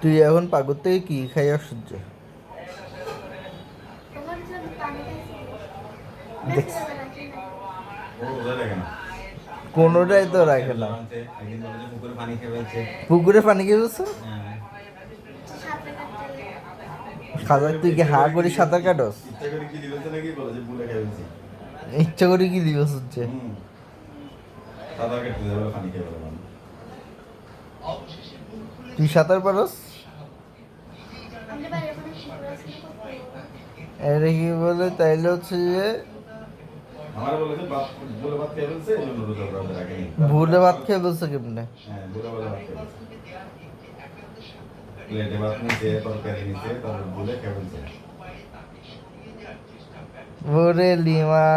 তুই এখন পাগল থেকে কি খাই সহ্য দেখছি কোনোটাই তো রাখে না। পুকুরে পানি খেয়ে বলছো খাজা, তুই কি হা করে সাঁতার কাটস? ইচ্ছা করে কি দিবস হচ্ছে? তুই সাঁতার পারস? এটা কি বলে তাইলে হচ্ছে যে ভুলে ভাত খেয়ে বলছে কেমনে? ওরে লিমা,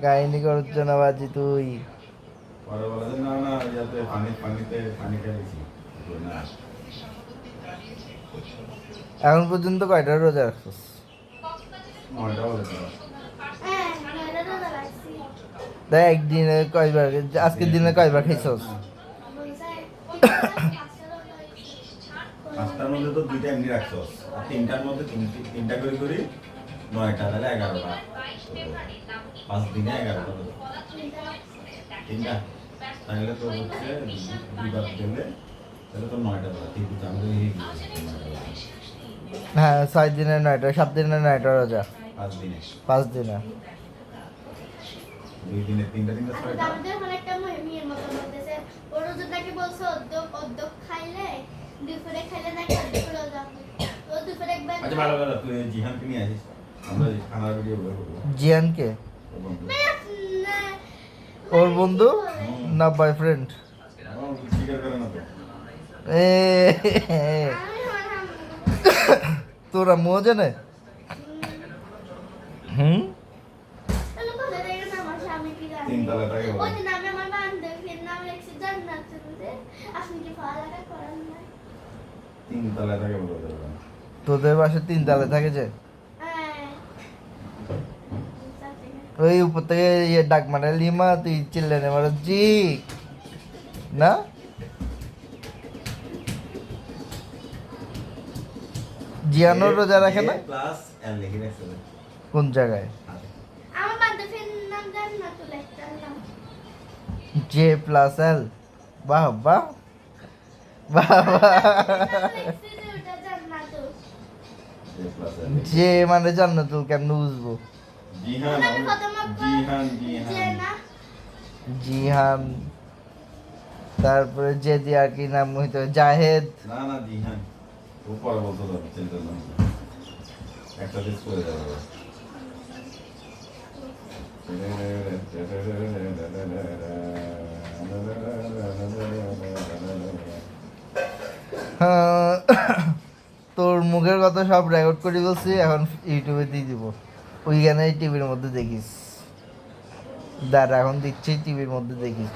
কাহিনী করছ না বাজি তুই। এখন পর্যন্ত কয়টা রোজা রাখছিস? তাই একদিনে কয়বার, আজকের দিনে কয়বার খাইছস? পাঁচটার মধ্যে তো দুইটা এমনি রাখছস, আর তিনটার মধ্যে তিনটা করে করি, 9টা তাহলে 11টা, 5 দিনে 11টা, তিনটা তাহলে তো হচ্ছে দুইবার দিলে তাহলে তো 9টা ঠিক আছে। আমাদের এই হ্যাঁ, 6 দিনে 9টা, 7 দিনে 9টা রোজা, 5 দিনে 5 দিনে 2 দিনে তিনটা 6টা। আমাদের মানে একটা মেয়ের মতো বলতেছে ওর রোজাটাকে বলছে অর্ধেক খাইলে দুপুরে খাইলে না অর্ধেক রোজা ও দুপুরে একবার। আচ্ছা ভালো কথা, তুই জিহানকে নিয়ে আসিস, আমরা খানার ভিডিও করব। জিয়ানকে? ওর বন্ধু না বয়ফ্রেন্ড? স্বীকার করে না তো। এ তোরা মজা নেই। হুম, তিনতলা থাকে বলে। ওই নামে আমার বান্ধবীর নাম লেখছি জান্নাত, আপনি কি পড়ালেখা করেন না? তিনতলা থাকে বলে। তোদের বাসা 3 তলায় থাকে যে? হ্যাঁ ওই উপর থেকে ইয়ে ডাক মারে লিমা, তুই চিল্লানে মারো জি না? জিয়ানো রোজা রাখে না? প্লাস এল লিখে রাখছে। কোন জায়গায়? আমার বান্ধবীর নাম জান্নাত লেখতাম না। J plus L? বাহ বাহ বাহ লেখছি যে ওটা জান্নাত। যে মানে জান্নাতুল, কেমনে বুঝবো? জিহান, আমি প্রথমে জিহান, জেনা জিহান, তারপরে যে দিয়ে আর কি নাম হইতো, জাহেদ। না না জিহান, ও পরে বলতো তো চিন্তা না, একটা দিস করে যাবে। হ্যাঁ, তোর মুখের কথা সব রেকর্ড করে বলছি, এখন ইউটিউবে দিয়ে দিব, ওইখানে টিভির মধ্যে দেখিস। দাঁড়া, এখন দিচ্ছি টিভির মধ্যে দেখিস।